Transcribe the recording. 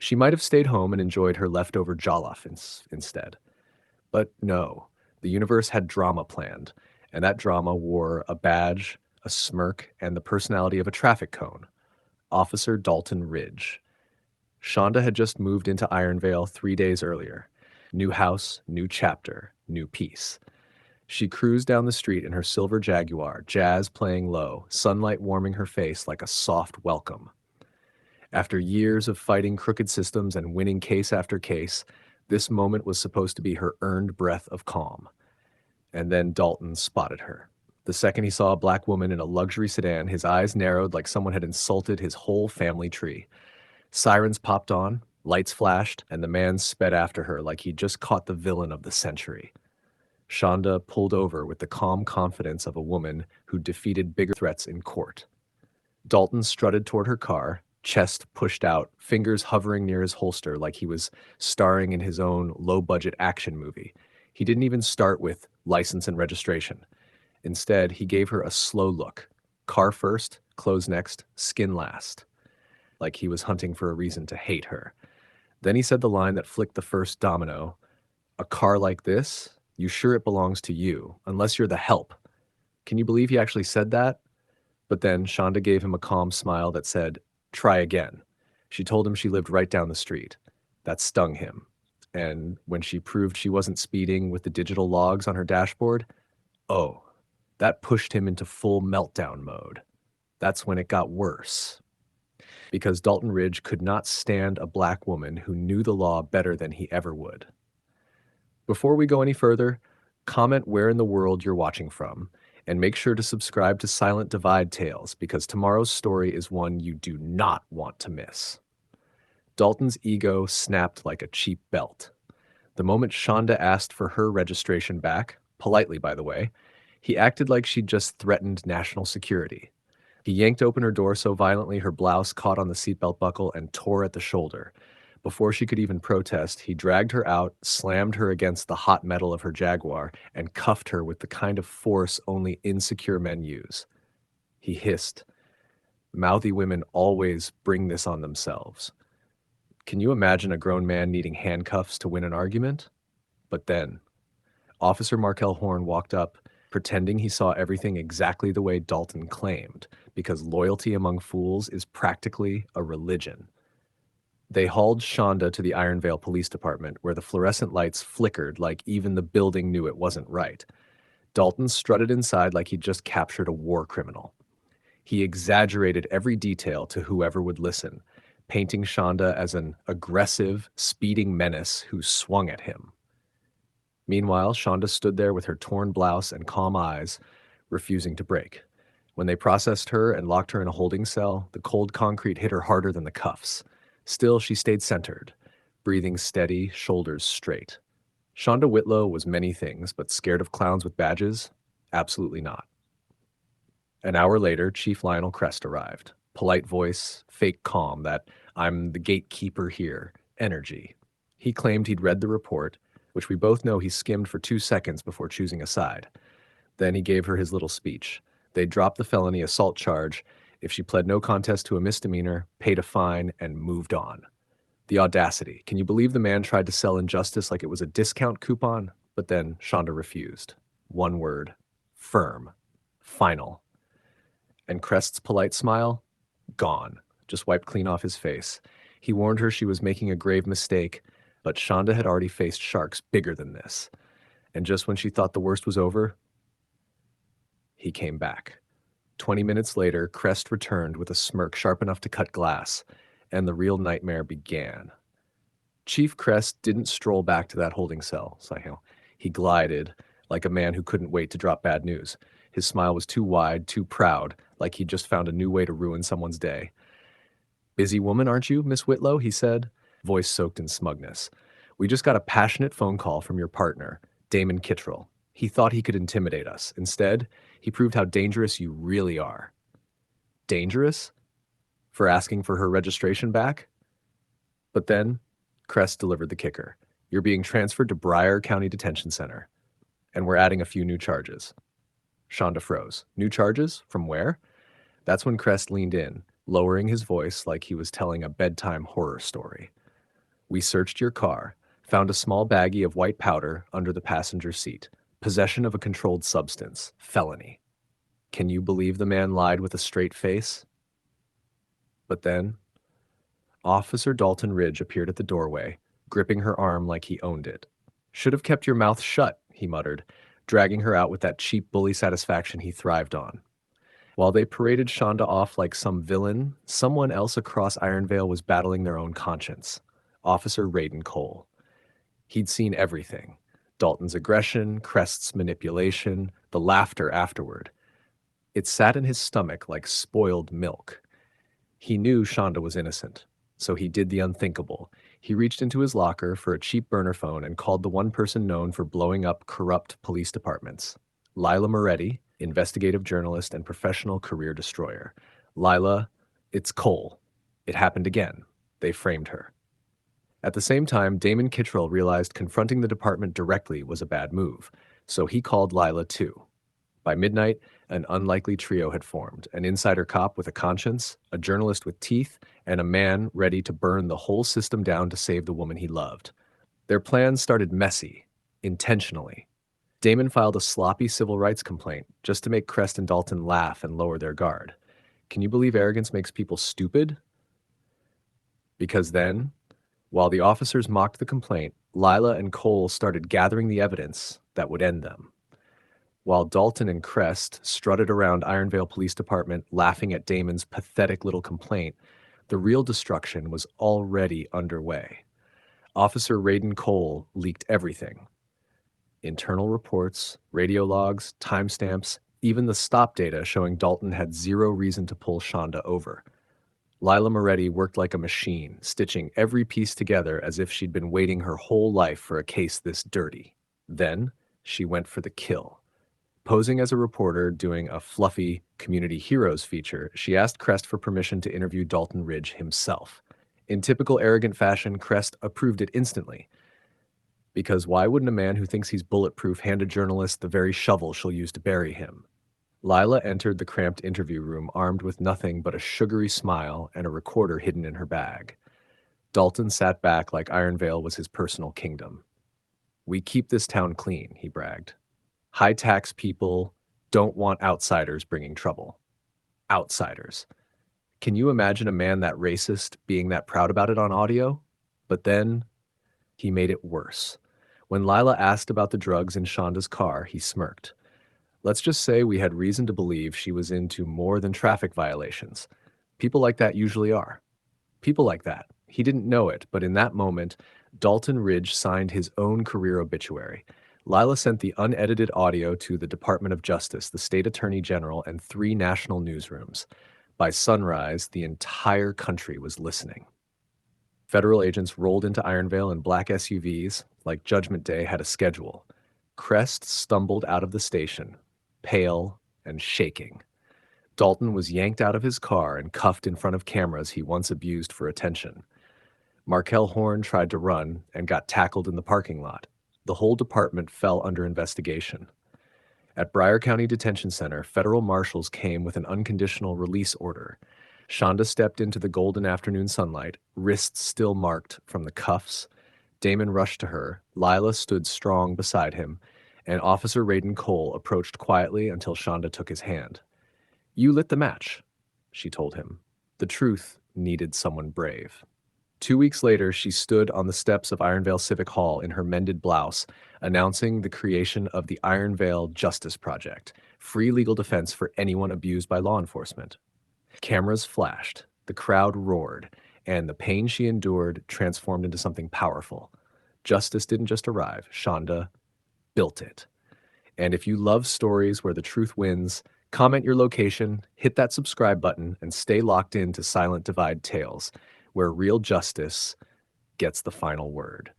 She might have stayed home and enjoyed her leftover jollof instead. But no, the universe had drama planned, and that drama wore a badge, a smirk, and the personality of a traffic cone. Officer Dalton Ridge. Shonda had just moved into Ironvale 3 days earlier. New house, new chapter, new peace. She cruised down the street in her silver Jaguar, jazz playing low, sunlight warming her face like a soft welcome. After years of fighting crooked systems and winning case after case, this moment was supposed to be her earned breath of calm. And then Dalton spotted her. The second he saw a black woman in a luxury sedan, his eyes narrowed like someone had insulted his whole family tree. Sirens popped on, lights flashed, and the man sped after her like he'd just caught the villain of the century. Shonda pulled over with the calm confidence of a woman who'd defeated bigger threats in court. Dalton strutted toward her car, chest pushed out, fingers hovering near his holster like he was starring in his own low-budget action movie. He didn't even start with license and registration. Instead, he gave her a slow look. Car first, clothes next, skin last. Like he was hunting for a reason to hate her. Then he said the line that flicked the first domino. "A car like this? You sure it belongs to you, unless you're the help." Can you believe he actually said that? But then Shonda gave him a calm smile that said, "Try again." She told him she lived right down the street. That stung him. And when she proved she wasn't speeding with the digital logs on her dashboard, oh, that pushed him into full meltdown mode. That's when it got worse. Because Dalton Ridge could not stand a black woman who knew the law better than he ever would. Before we go any further, comment where in the world you're watching from, and make sure to subscribe to Silent Divide Tales because tomorrow's story is one you do not want to miss. Dalton's ego snapped like a cheap belt. The moment Shonda asked for her registration back, politely by the way, he acted like she'd just threatened national security. He yanked open her door so violently her blouse caught on the seatbelt buckle and tore at the shoulder. Before she could even protest, he dragged her out, slammed her against the hot metal of her Jaguar, and cuffed her with the kind of force only insecure men use. He hissed, "Mouthy women always bring this on themselves." Can you imagine a grown man needing handcuffs to win an argument? But then, Officer Markel Horn walked up, pretending he saw everything exactly the way Dalton claimed, because loyalty among fools is practically a religion. They hauled Shonda to the Ironvale Police Department, where the fluorescent lights flickered like even the building knew it wasn't right. Dalton strutted inside like he'd just captured a war criminal. He exaggerated every detail to whoever would listen, painting Shonda as an aggressive, speeding menace who swung at him. Meanwhile, Shonda stood there with her torn blouse and calm eyes, refusing to break. When they processed her and locked her in a holding cell, the cold concrete hit her harder than the cuffs. Still, she stayed centered, breathing steady, shoulders straight. Shonda Whitlow was many things, but scared of clowns with badges? Absolutely not. An hour later, Chief Lionel Crest arrived. Polite voice, fake calm, that "I'm the gatekeeper here" energy. He claimed he'd read the report, which we both know he skimmed for 2 seconds before choosing a side. Then he gave her his little speech. They'd drop the felony assault charge if she pled no contest to a misdemeanor, paid a fine, and moved on. The audacity. Can you believe the man tried to sell injustice like it was a discount coupon? But then Shonda refused. One word. Firm. Final. And Crest's polite smile? Gone. Just wiped clean off his face. He warned her she was making a grave mistake, but Shonda had already faced sharks bigger than this. And just when she thought the worst was over, he came back. 20 minutes later, Crest returned with a smirk sharp enough to cut glass, and the real nightmare began. Chief Crest didn't stroll back to that holding cell, Sahil. He glided, like a man who couldn't wait to drop bad news. His smile was too wide, too proud, like he'd just found a new way to ruin someone's day. "Busy woman, aren't you, Miss Whitlow?" he said, voice soaked in smugness. "We just got a passionate phone call from your partner, Damon Kittrell. He thought he could intimidate us. Instead, he proved how dangerous you really are." Dangerous? For asking for her registration back? But then, Crest delivered the kicker. "You're being transferred to Broward County Detention Center, and we're adding a few new charges." Shonda froze. New charges? From where? That's when Crest leaned in, lowering his voice like he was telling a bedtime horror story. We searched your car, found a small baggie of white powder under the passenger seat. Possession of a controlled substance. Felony. Can you believe the man lied with a straight face? But then, Officer Dalton Ridge appeared at the doorway, gripping her arm like he owned it. Should have kept your mouth shut, he muttered, dragging her out with that cheap bully satisfaction he thrived on. While they paraded Shonda off like some villain, someone else across Ironvale was battling their own conscience. Officer Raiden Cole. He'd seen everything. Dalton's aggression, Crest's manipulation, the laughter afterward. It sat in his stomach like spoiled milk. He knew Shonda was innocent, so he did the unthinkable. He reached into his locker for a cheap burner phone and called the one person known for blowing up corrupt police departments. Lila Moretti, investigative journalist and professional career destroyer. Lila, it's Cole. It happened again. They framed her. At the same time, Damon Kittrell realized confronting the department directly was a bad move, so he called Lila too. By midnight, an unlikely trio had formed: an insider cop with a conscience, a journalist with teeth, and a man ready to burn the whole system down to save the woman he loved. Their plans started messy, intentionally. Damon filed a sloppy civil rights complaint just to make Crest and Dalton laugh and lower their guard. Can you believe arrogance makes people stupid? Because then, while the officers mocked the complaint, Lila and Cole started gathering the evidence that would end them. While Dalton and Crest strutted around Ironvale Police Department laughing at Damon's pathetic little complaint, the real destruction was already underway. Officer Raiden Cole leaked everything. Internal reports, radio logs, timestamps, even the stop data showing Dalton had zero reason to pull Shonda over. Lila Moretti worked like a machine, stitching every piece together as if she'd been waiting her whole life for a case this dirty. Then, she went for the kill. Posing as a reporter doing a fluffy Community Heroes feature, she asked Crest for permission to interview Dalton Ridge himself. In typical arrogant fashion, Crest approved it instantly. Because why wouldn't a man who thinks he's bulletproof hand a journalist the very shovel she'll use to bury him? Lila entered the cramped interview room armed with nothing but a sugary smile and a recorder hidden in her bag. Dalton sat back like Ironvale was his personal kingdom. "We keep this town clean," he bragged. "High-tax people don't want outsiders bringing trouble." Outsiders. Can you imagine a man that racist being that proud about it on audio? But then, he made it worse. When Lila asked about the drugs in Shonda's car, he smirked. "Let's just say we had reason to believe she was into more than traffic violations. People like that usually are." People like that. He didn't know it, but in that moment, Dalton Ridge signed his own career obituary. Lila sent the unedited audio to the Department of Justice, the state attorney general, and 3 national newsrooms. By sunrise, the entire country was listening. Federal agents rolled into Ironvale in black SUVs, like Judgment Day had a schedule. Crest stumbled out of the station, pale and shaking. Dalton was yanked out of his car and cuffed in front of cameras he once abused for attention. Markel Horn tried to run and got tackled in the parking lot. The whole department fell under investigation. At Broward County Detention Center, federal marshals came with an unconditional release order. Shonda stepped into the golden afternoon sunlight, wrists still marked from the cuffs. Damon rushed to her. Lila stood strong beside him, and Officer Raiden Cole approached quietly until Shonda took his hand. "You lit the match," she told him. The truth needed someone brave. 2 weeks later, she stood on the steps of Ironvale Civic Hall in her mended blouse, announcing the creation of the Ironvale Justice Project, free legal defense for anyone abused by law enforcement. Cameras flashed, the crowd roared, and the pain she endured transformed into something powerful. Justice didn't just arrive, Shonda built it. And if you love stories where the truth wins, comment your location, hit that subscribe button, and stay locked in to Silent Divide Tales, where real justice gets the final word.